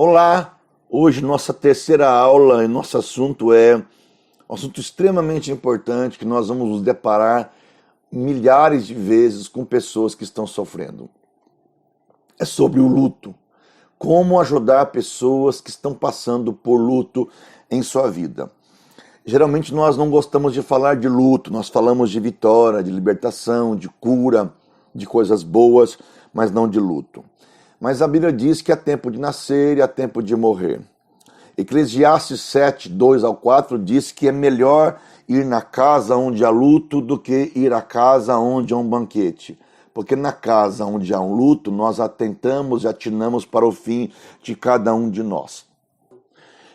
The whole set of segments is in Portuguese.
Olá, hoje nossa terceira aula e nosso assunto é um assunto extremamente importante que nós vamos nos deparar milhares de vezes com pessoas que estão sofrendo. É sobre o luto. Como ajudar pessoas que estão passando por luto em sua vida. Geralmente nós não gostamos de falar de luto, nós falamos de vitória, de libertação, de cura, de coisas boas, mas não de luto. Mas a Bíblia diz que há tempo de nascer e há tempo de morrer. Eclesiastes 7, 2 ao 4 diz que é melhor ir na casa onde há luto do que ir à casa onde há um banquete. Porque na casa onde há um luto, nós atentamos e atinamos para o fim de cada um de nós.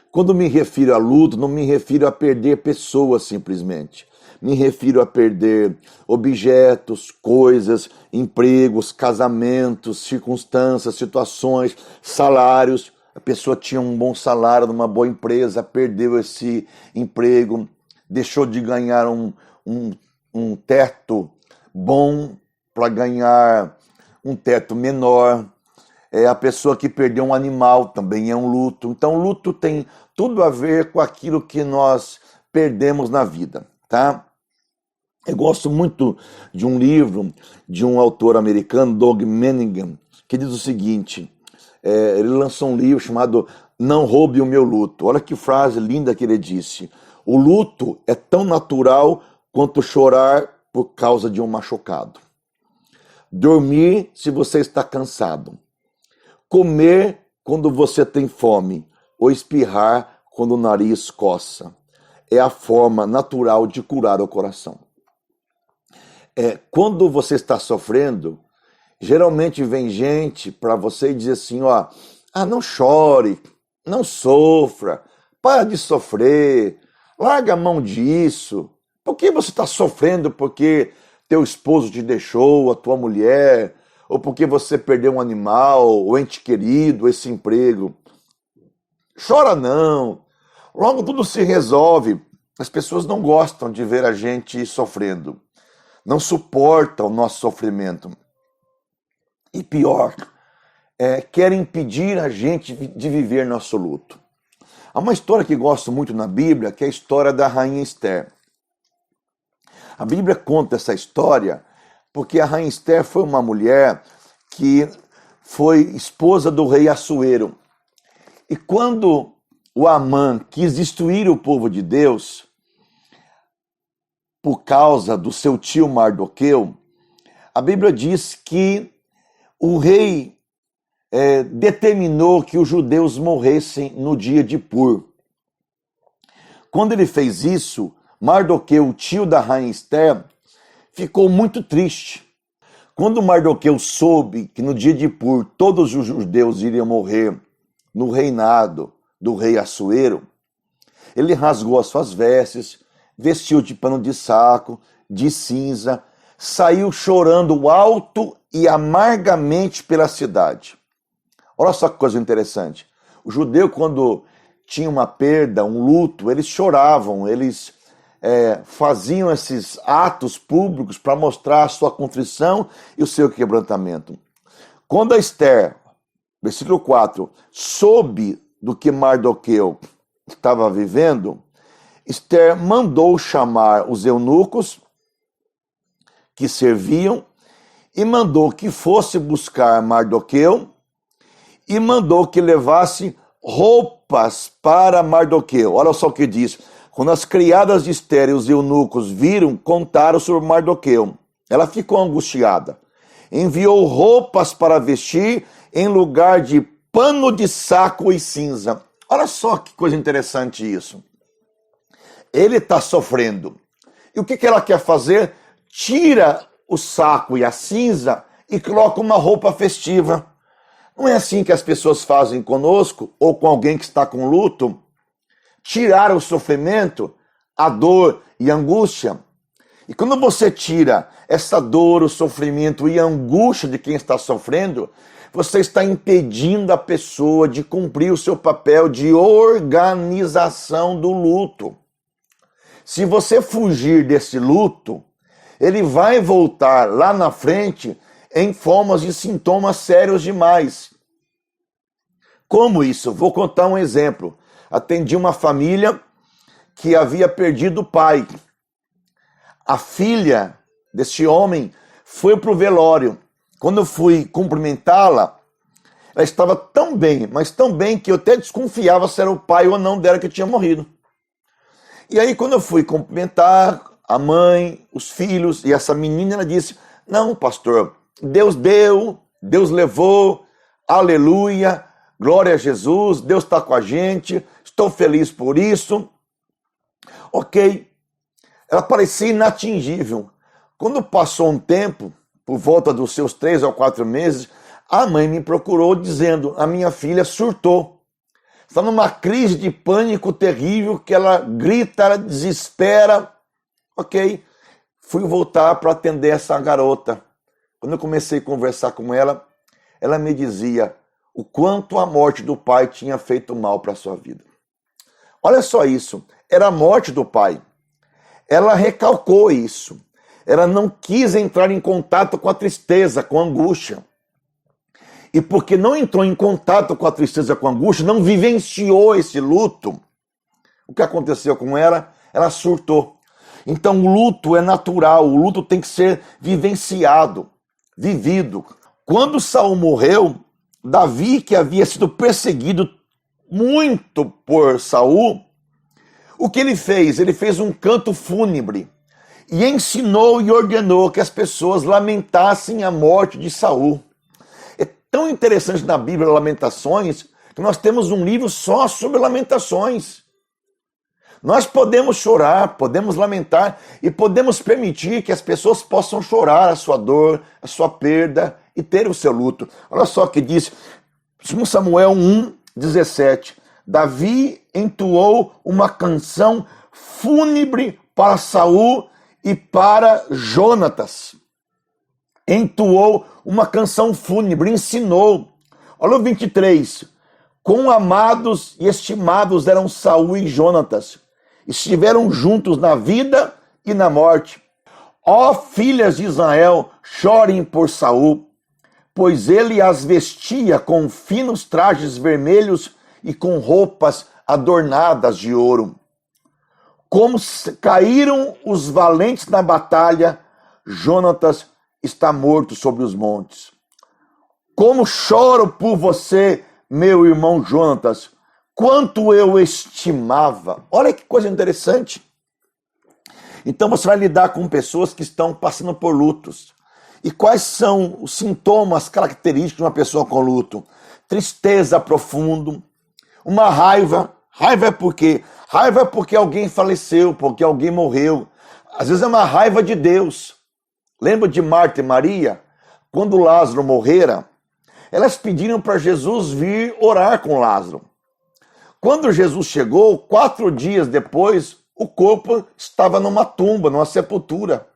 Quando me refiro a luto, não me refiro a perder pessoas simplesmente. Me refiro a perder objetos, coisas, empregos, casamentos, circunstâncias, situações, salários. A pessoa tinha um bom salário numa boa empresa, perdeu esse emprego, deixou de ganhar um teto bom para ganhar um teto menor. A pessoa que perdeu um animal também é um luto. Então, o luto tem tudo a ver com aquilo que nós perdemos na vida, tá? Eu gosto muito de um livro de um autor americano, Doug Menningham, que diz o seguinte, ele lançou um livro chamado Não Roube o Meu Luto. Olha que frase linda que ele disse. O luto é tão natural quanto chorar por causa de um machucado. Dormir se você está cansado. Comer quando você tem fome. Ou espirrar quando o nariz coça. É a forma natural de curar o coração. Quando você está sofrendo, geralmente vem gente para você e diz assim, não chore, não sofra, para de sofrer, larga a mão disso. Por que você está sofrendo porque teu esposo te deixou, a tua mulher, ou porque você perdeu um animal, o ente querido, esse emprego? Chora não, logo tudo se resolve. As pessoas não gostam de ver a gente sofrendo. Não suportam o nosso sofrimento. E pior, querem impedir a gente de viver nosso luto. Há uma história que gosto muito na Bíblia, que é a história da rainha Esther. A Bíblia conta essa história porque a rainha Esther foi uma mulher que foi esposa do rei Assuero. E quando o Amã quis destruir o povo de Deus, por causa do seu tio Mardoqueu, a Bíblia diz que o rei determinou que os judeus morressem no dia de Pur. Quando ele fez isso, Mardoqueu, o tio da rainha Esther, ficou muito triste. Quando Mardoqueu soube que no dia de Pur todos os judeus iriam morrer no reinado do rei Assuero, ele rasgou as suas vestes, vestiu de pano de saco, de cinza, saiu chorando alto e amargamente pela cidade. Olha só que coisa interessante. O judeu, quando tinha uma perda, um luto, eles choravam, eles faziam esses atos públicos para mostrar a sua contrição e o seu quebrantamento. Quando a Esther, versículo 4, soube do que Mardoqueu estava vivendo, Esther mandou chamar os eunucos que serviam e mandou que fosse buscar Mardoqueu e mandou que levasse roupas para Mardoqueu. Olha só o que diz. Quando as criadas de Esther e os eunucos viram, contaram sobre Mardoqueu. Ela ficou angustiada. Enviou roupas para vestir em lugar de pano de saco e cinza. Olha só que coisa interessante isso. Ele está sofrendo. E o que ela quer fazer? Tira o saco e a cinza e coloca uma roupa festiva. Não é assim que as pessoas fazem conosco ou com alguém que está com luto? Tirar o sofrimento, a dor e a angústia. E quando você tira essa dor, o sofrimento e a angústia de quem está sofrendo, você está impedindo a pessoa de cumprir o seu papel de organização do luto. Se você fugir desse luto, ele vai voltar lá na frente em formas de sintomas sérios demais. Como isso? Vou contar um exemplo. Atendi uma família que havia perdido o pai. A filha deste homem foi para o velório. Quando eu fui cumprimentá-la, ela estava tão bem, mas tão bem que eu até desconfiava se era o pai ou não dela que tinha morrido. E aí quando eu fui cumprimentar a mãe, os filhos e essa menina, ela disse: não, pastor, Deus deu, Deus levou, aleluia, glória a Jesus, Deus está com a gente, estou feliz por isso. Ok, ela parecia inatingível. Quando passou um tempo, por volta dos seus 3 ou 4 meses, a mãe me procurou dizendo: a minha filha surtou. Está numa crise de pânico terrível, que ela grita, ela desespera. Ok, fui voltar para atender essa garota. Quando eu comecei a conversar com ela, ela me dizia o quanto a morte do pai tinha feito mal para a sua vida. Olha só isso, era a morte do pai. Ela recalcou isso. Ela não quis entrar em contato com a tristeza, com a angústia. E porque não entrou em contato com a tristeza, com a angústia, não vivenciou esse luto, o que aconteceu com ela? Ela surtou. Então o luto é natural, o luto tem que ser vivenciado, vivido. Quando Saul morreu, Davi, que havia sido perseguido muito por Saul, o que ele fez? Ele fez um canto fúnebre e ensinou e ordenou que as pessoas lamentassem a morte de Saul. É tão interessante na Bíblia, Lamentações, que nós temos um livro só sobre lamentações. Nós podemos chorar, podemos lamentar e podemos permitir que as pessoas possam chorar a sua dor, a sua perda e ter o seu luto. Olha só o que diz 2 Samuel 1:17. Davi entoou uma canção fúnebre para Saul e para Jonatas. Entoou uma canção fúnebre, ensinou. Olha o 23. Quão amados e estimados eram Saul e Jonatas. Estiveram juntos na vida e na morte. Ó filhas de Israel, chorem por Saul, pois ele as vestia com finos trajes vermelhos e com roupas adornadas de ouro. Como caíram os valentes na batalha, Jonatas está morto sobre os montes. Como choro por você, meu irmão Jonatas, quanto eu estimava. Olha que coisa interessante. Então você vai lidar com pessoas que estão passando por lutos. E quais são os sintomas característicos de uma pessoa com luto? Tristeza profundo, uma raiva. Raiva é por quê? Raiva é porque alguém faleceu, porque alguém morreu. Às vezes é uma raiva de Deus. Lembra de Marta e Maria? Quando Lázaro morrera, elas pediram para Jesus vir orar com Lázaro. Quando Jesus chegou, 4 dias depois, o corpo estava numa tumba, numa sepultura.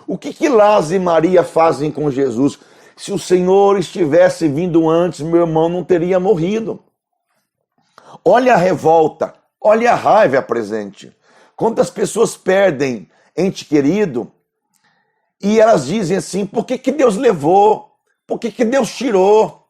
O que Lázaro e Maria fazem com Jesus? Se o Senhor estivesse vindo antes, meu irmão não teria morrido. Olha a revolta, olha a raiva presente. Quantas pessoas perdem ente querido e elas dizem assim: por que Deus levou? Por que Deus tirou?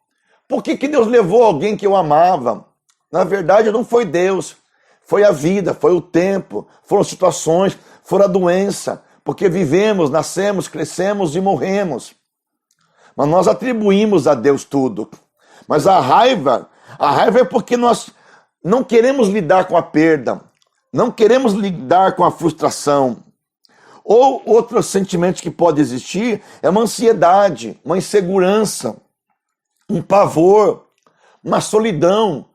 Por que Deus levou alguém que eu amava? Na verdade, não foi Deus, foi a vida, foi o tempo, foram situações, foi a doença, porque vivemos, nascemos, crescemos e morremos. Mas nós atribuímos a Deus tudo. Mas a raiva é porque nós não queremos lidar com a perda, não queremos lidar com a frustração. Ou outro sentimento que pode existir é uma ansiedade, uma insegurança, um pavor, uma solidão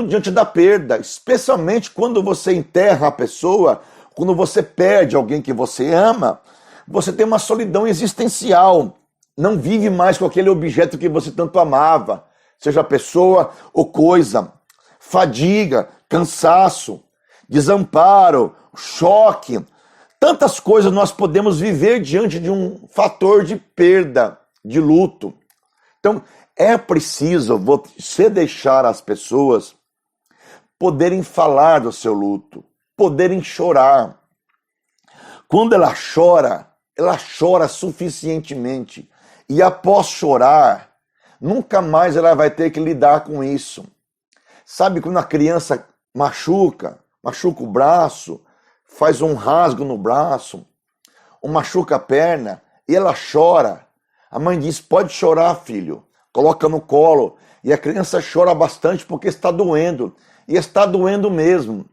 diante da perda, especialmente quando você enterra a pessoa, quando você perde alguém que você ama, você tem uma solidão existencial, não vive mais com aquele objeto que você tanto amava, seja pessoa ou coisa. Fadiga, cansaço, desamparo, choque, tantas coisas nós podemos viver diante de um fator de perda, de luto. Então, é preciso você deixar as pessoas poderem falar do seu luto, poderem chorar. Quando ela chora suficientemente. E após chorar, nunca mais ela vai ter que lidar com isso. Sabe quando a criança machuca o braço, faz um rasgo no braço, ou machuca a perna, e ela chora. A mãe diz, pode chorar, filho. Coloca no colo. E a criança chora bastante porque está doendo. E está doendo mesmo.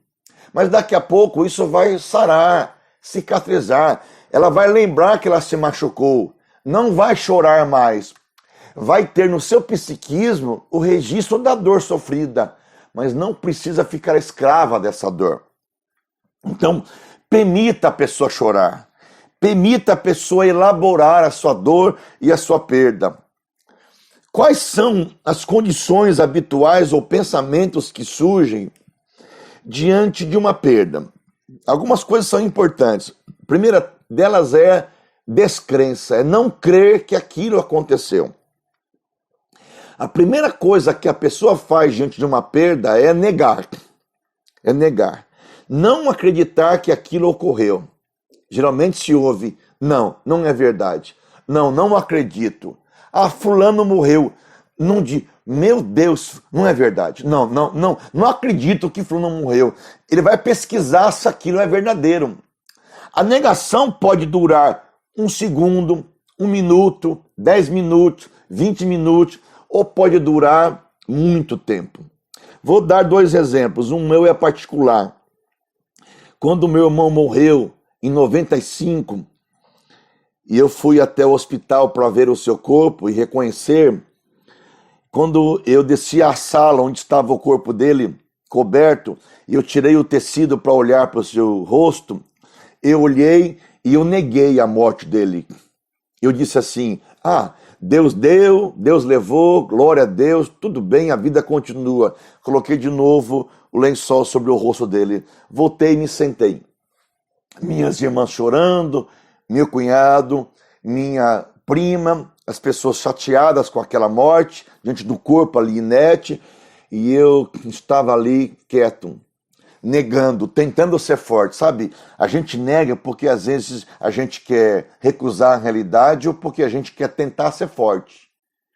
Mas daqui a pouco isso vai sarar, cicatrizar. Ela vai lembrar que ela se machucou. Não vai chorar mais. Vai ter no seu psiquismo o registro da dor sofrida. Mas não precisa ficar escrava dessa dor. Então, permita a pessoa chorar. Permita a pessoa elaborar a sua dor e a sua perda. Quais são as condições habituais ou pensamentos que surgem diante de uma perda? Algumas coisas são importantes. A primeira delas é descrença, é não crer que aquilo aconteceu. A primeira coisa que a pessoa faz diante de uma perda é negar. É negar. Não acreditar que aquilo ocorreu. Geralmente se ouve, não é verdade. Não acredito. Ah, fulano morreu. Não diz, meu Deus, não é verdade. Não acredito que fulano morreu. Ele vai pesquisar se aquilo é verdadeiro. A negação pode durar 1 segundo, 1 minuto, 10 minutos, 20 minutos, ou pode durar muito tempo. Vou dar 2 exemplos. Um meu é particular. Quando meu irmão morreu, em 95, e eu fui até o hospital para ver o seu corpo e reconhecer, quando eu desci à sala onde estava o corpo dele coberto, e eu tirei o tecido para olhar para o seu rosto, eu olhei e eu neguei a morte dele. Eu disse assim, Deus deu, Deus levou, glória a Deus, tudo bem, a vida continua. Coloquei de novo o lençol sobre o rosto dele, voltei e me sentei. Minhas irmãs chorando, meu cunhado, minha prima, as pessoas chateadas com aquela morte, diante do corpo ali inerte, e eu estava ali quieto, negando, tentando ser forte, sabe? A gente nega porque às vezes a gente quer recusar a realidade ou porque a gente quer tentar ser forte.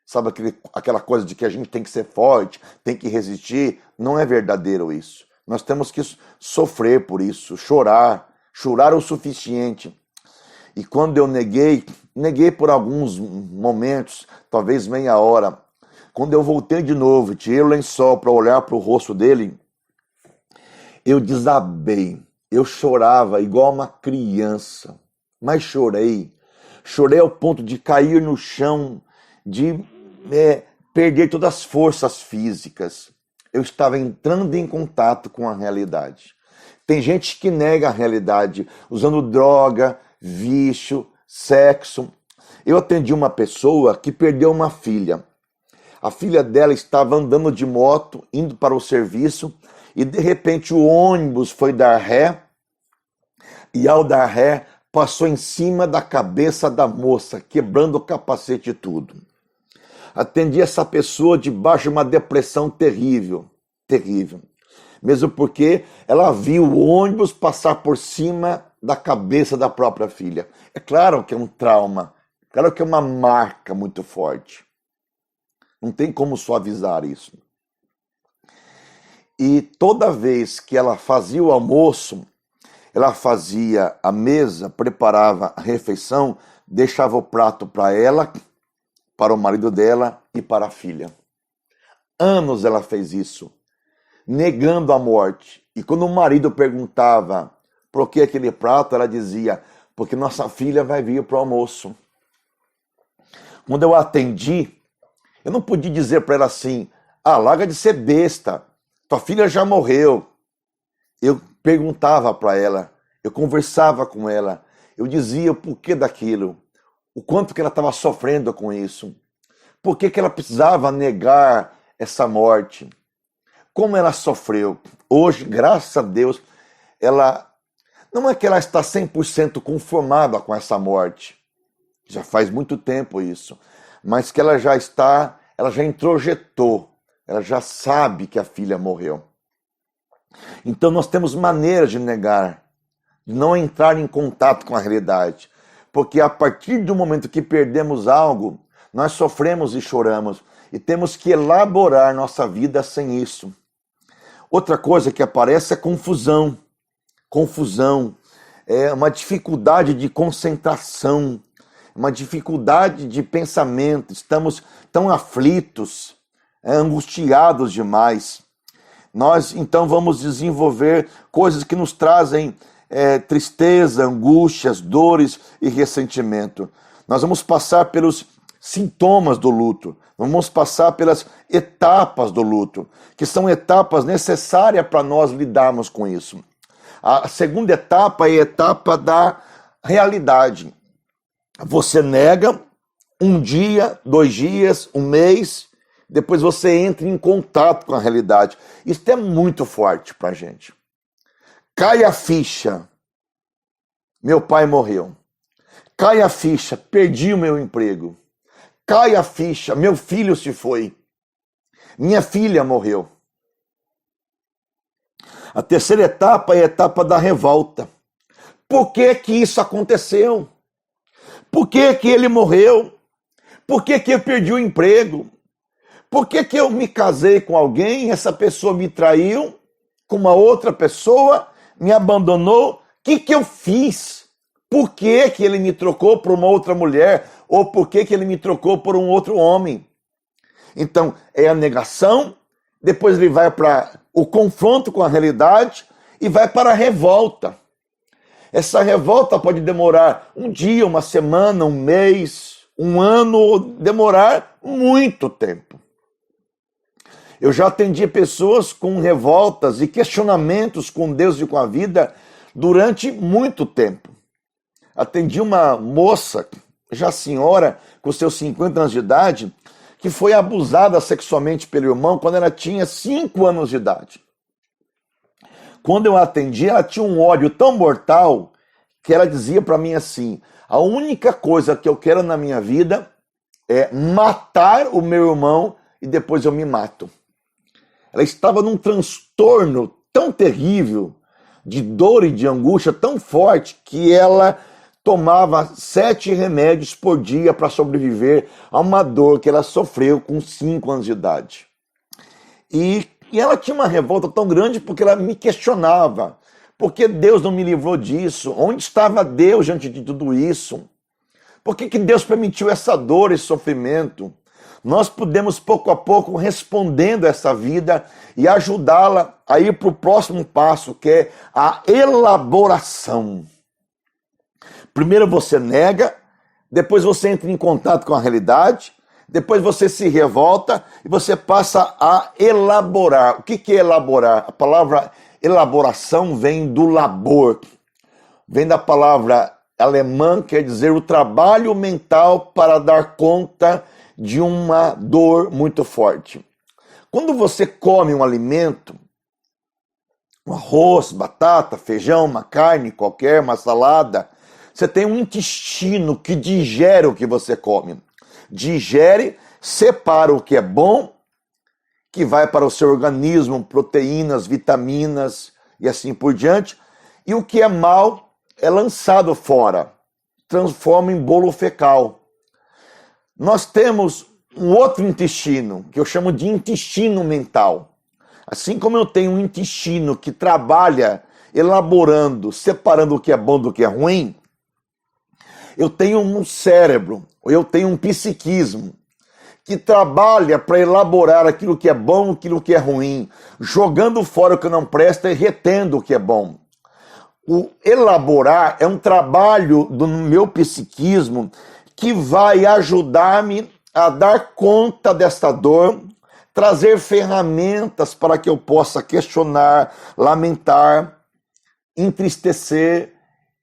Sabe aquela coisa de que a gente tem que ser forte, tem que resistir? Não é verdadeiro isso. Nós temos que sofrer por isso, chorar o suficiente. E quando eu neguei por alguns momentos, talvez meia hora. Quando eu voltei de novo, tirei o lençol para olhar para o rosto dele, eu desabei. Eu chorava igual uma criança. Mas chorei ao ponto de cair no chão, de perder todas as forças físicas. Eu estava entrando em contato com a realidade. Tem gente que nega a realidade, usando droga, vício, sexo. Eu atendi uma pessoa que perdeu uma filha. A filha dela estava andando de moto, indo para o serviço, e de repente o ônibus foi dar ré, e ao dar ré, passou em cima da cabeça da moça, quebrando o capacete e tudo. Atendi essa pessoa debaixo de uma depressão terrível, terrível. Mesmo porque ela viu o ônibus passar por cima da cabeça da própria filha. É claro que é um trauma, claro que é uma marca muito forte. Não tem como suavizar isso. E toda vez que ela fazia o almoço, ela fazia a mesa, preparava a refeição, deixava o prato para ela, para o marido dela e para a filha. Anos ela fez isso, negando a morte. E quando o marido perguntava por que aquele prato, ela dizia, porque nossa filha vai vir para o almoço. Quando eu a atendi, eu não podia dizer para ela assim, larga de ser besta, tua filha já morreu. Eu perguntava para ela, eu conversava com ela, eu dizia o porquê daquilo, o quanto que ela estava sofrendo com isso, por que ela precisava negar essa morte, como ela sofreu. Hoje, graças a Deus, ela não é que ela está 100% conformada com essa morte, já faz muito tempo isso, mas que ela já introjetou, ela já sabe que a filha morreu. Então nós temos maneiras de negar, de não entrar em contato com a realidade, porque a partir do momento que perdemos algo, nós sofremos e choramos, e temos que elaborar nossa vida sem isso. Outra coisa que aparece é confusão. Confusão é uma dificuldade de concentração, uma dificuldade de pensamento. Estamos tão aflitos, angustiados demais. Nós então vamos desenvolver coisas que nos trazem tristeza, angústias, dores e ressentimento. Nós vamos passar pelos sintomas do luto, vamos passar pelas etapas do luto, que são etapas necessárias para nós lidarmos com isso. A segunda etapa é a etapa da realidade. Você nega um dia, 2 dias, 1 mês, depois você entra em contato com a realidade. Isso é muito forte para a gente. Cai a ficha, meu pai morreu. Cai a ficha, perdi o meu emprego. Cai a ficha, meu filho se foi. Minha filha morreu. A terceira etapa é a etapa da revolta. Por que que isso aconteceu? Por que que ele morreu? Por que que eu perdi o emprego? Por que que eu me casei com alguém, essa pessoa me traiu com uma outra pessoa, me abandonou? O que eu fiz? Por que que ele me trocou por uma outra mulher? Ou por que que ele me trocou por um outro homem? Então, é a negação, depois ele vai para o confronto com a realidade e vai para a revolta. Essa revolta pode demorar 1 dia, 1 semana, 1 mês, 1 ano, ou demorar muito tempo. Eu já atendi pessoas com revoltas e questionamentos com Deus e com a vida durante muito tempo. Atendi uma moça, já senhora, com seus 50 anos de idade, que foi abusada sexualmente pelo irmão quando ela tinha 5 anos de idade. Quando eu atendi, ela tinha um ódio tão mortal que ela dizia para mim assim: a única coisa que eu quero na minha vida é matar o meu irmão e depois eu me mato. Ela estava num transtorno tão terrível, de dor e de angústia tão forte, que ela tomava 7 remédios por dia para sobreviver a uma dor que ela sofreu com 5 anos de idade. E ela tinha uma revolta tão grande porque ela me questionava. Por que Deus não me livrou disso? Onde estava Deus diante de tudo isso? Por que Deus permitiu essa dor e sofrimento? Nós podemos, pouco a pouco, respondendo a essa vida e ajudá-la a ir para o próximo passo, que é a elaboração. Primeiro você nega, depois você entra em contato com a realidade, depois você se revolta e você passa a elaborar. O que é elaborar? A palavra elaboração vem do labor, vem da palavra alemã, quer dizer o trabalho mental para dar conta de uma dor muito forte. Quando você come um alimento, um arroz, batata, feijão, uma carne qualquer, uma salada, você tem um intestino que digere o que você come. Digere, separa o que é bom, que vai para o seu organismo, proteínas, vitaminas e assim por diante, e o que é mal é lançado fora, transforma em bolo fecal. Nós temos um outro intestino, que eu chamo de intestino mental. Assim como eu tenho um intestino que trabalha elaborando, separando o que é bom do que é ruim, eu tenho um cérebro, eu tenho um psiquismo, que trabalha para elaborar aquilo que é bom, aquilo que é ruim, jogando fora o que não presta e retendo o que é bom. O elaborar é um trabalho do meu psiquismo que vai ajudar-me a dar conta desta dor, trazer ferramentas para que eu possa questionar, lamentar, entristecer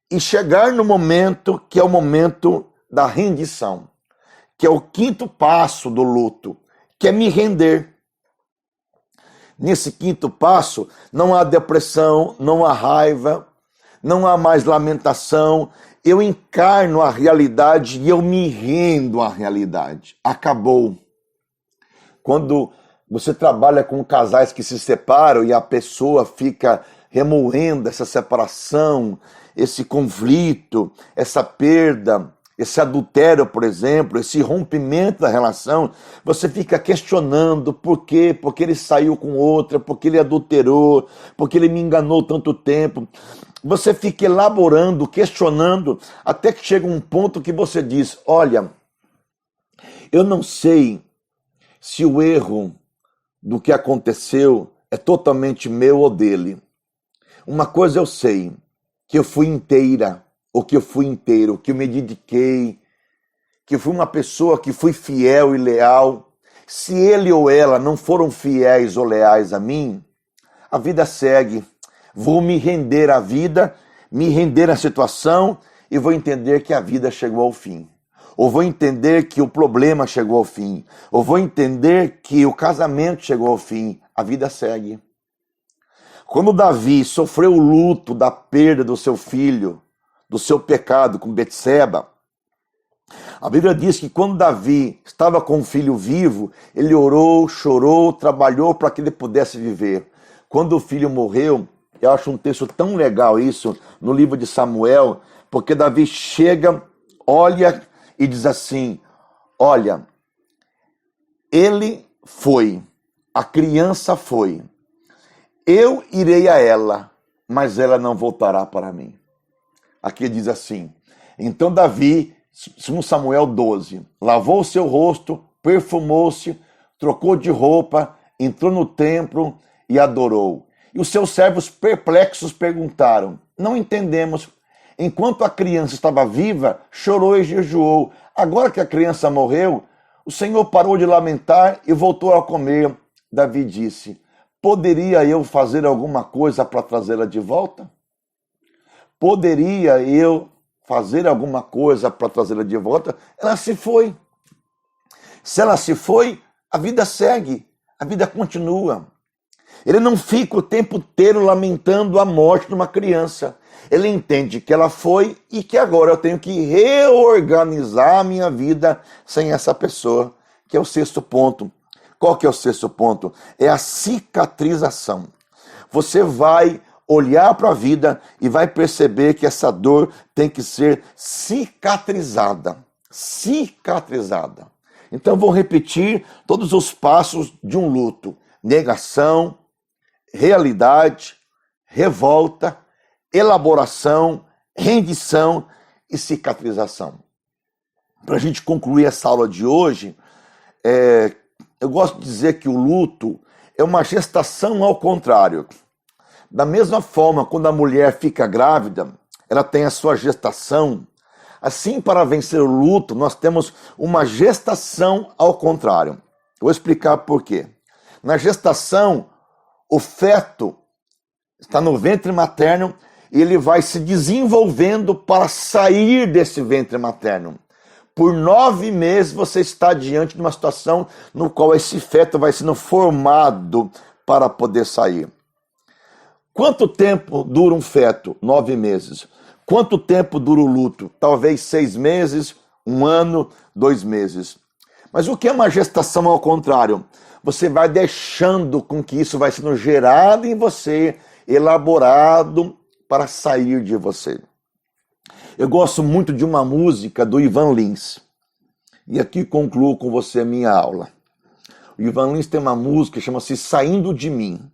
e chegar no momento que é o momento da rendição, que é o 5º passo do luto, que é me render. Nesse 5º passo, não há depressão, não há raiva, não há mais lamentação. Eu encarno a realidade e eu me rendo à realidade. Acabou. Quando você trabalha com casais que se separam e a pessoa fica remoendo essa separação, esse conflito, essa perda, esse adultério, por exemplo, esse rompimento da relação, você fica questionando por quê, porque ele saiu com outra, porque ele adulterou, porque ele me enganou tanto tempo. Você fica elaborando, questionando, até que chega um ponto que você diz, olha, eu não sei se o erro do que aconteceu é totalmente meu ou dele. Uma coisa eu sei, que eu fui inteira, ou que eu fui inteiro, que eu me dediquei, que eu fui uma pessoa que fui fiel e leal. Se ele ou ela não foram fiéis ou leais a mim, a vida segue. Vou me render à vida, me render à situação e vou entender que a vida chegou ao fim. Ou vou entender que o problema chegou ao fim. Ou vou entender que o casamento chegou ao fim. A vida segue. Quando Davi sofreu o luto da perda do seu filho, do seu pecado com Betseba, a Bíblia diz que quando Davi estava com o filho vivo, ele orou, chorou, trabalhou para que ele pudesse viver. Quando o filho morreu, eu acho um texto tão legal isso, no livro de Samuel, porque Davi chega, olha e diz assim, olha, ele foi, a criança foi, eu irei a ela, mas ela não voltará para mim. Aqui diz assim, então Davi, 2 Samuel 12, lavou o seu rosto, perfumou-se, trocou de roupa, entrou no templo e adorou. E os seus servos perplexos perguntaram, não entendemos, enquanto a criança estava viva, chorou e jejuou. Agora que a criança morreu, o Senhor parou de lamentar e voltou a comer. Davi disse, poderia eu fazer alguma coisa para trazê-la de volta? Poderia eu fazer alguma coisa para trazê-la de volta? Ela se foi. Se ela se foi, a vida segue, a vida continua. Ele não fica o tempo inteiro lamentando a morte de uma criança. Ele entende que ela foi e que agora eu tenho que reorganizar a minha vida sem essa pessoa, que é o 6º ponto. Qual que é o 6º ponto? É a cicatrização. Você vai olhar para a vida e vai perceber que essa dor tem que ser cicatrizada. Cicatrizada. Então vou repetir todos os passos de um luto. Negação, realidade, revolta, elaboração, rendição e cicatrização. Para a gente concluir essa aula de hoje, eu gosto de dizer que o luto é uma gestação ao contrário. Da mesma forma, quando a mulher fica grávida, ela tem a sua gestação. Assim, para vencer o luto, nós temos uma gestação ao contrário. Eu vou explicar por quê. Na gestação, o feto está no ventre materno e ele vai se desenvolvendo para sair desse ventre materno. Por 9 meses você está diante de uma situação no qual esse feto vai sendo formado para poder sair. Quanto tempo dura um feto? 9 meses. Quanto tempo dura o luto? Talvez 6 meses, 1 ano, 2 meses. Mas o que é uma gestação ao contrário? Você vai deixando com que isso vai sendo gerado em você, elaborado para sair de você. Eu gosto muito de uma música do Ivan Lins. E aqui concluo com você a minha aula. O Ivan Lins tem uma música que chama-se Saindo de Mim.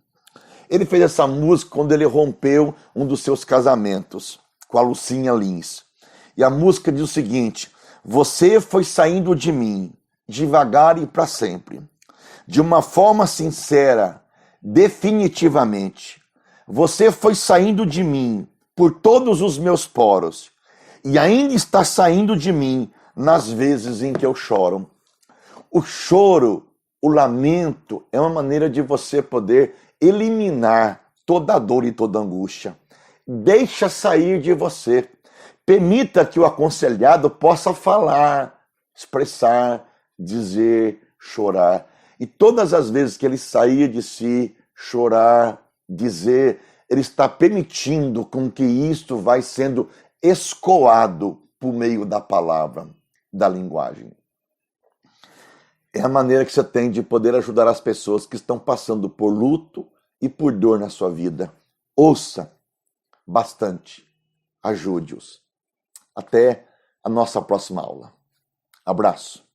Ele fez essa música quando ele rompeu um dos seus casamentos com a Lucinha Lins. E a música diz o seguinte, você foi saindo de mim, devagar e para sempre. De uma forma sincera, definitivamente. Você foi saindo de mim por todos os meus poros. E ainda está saindo de mim nas vezes em que eu choro. O choro, o lamento, é uma maneira de você poder eliminar toda a dor e toda a angústia. Deixa sair de você. Permita que o aconselhado possa falar, expressar, dizer, chorar. E todas as vezes que ele sair de si, chorar, dizer, ele está permitindo com que isto vai sendo escoado por meio da palavra, da linguagem. É a maneira que você tem de poder ajudar as pessoas que estão passando por luto e por dor na sua vida. Ouça bastante, ajude-os. Até a nossa próxima aula. Abraço.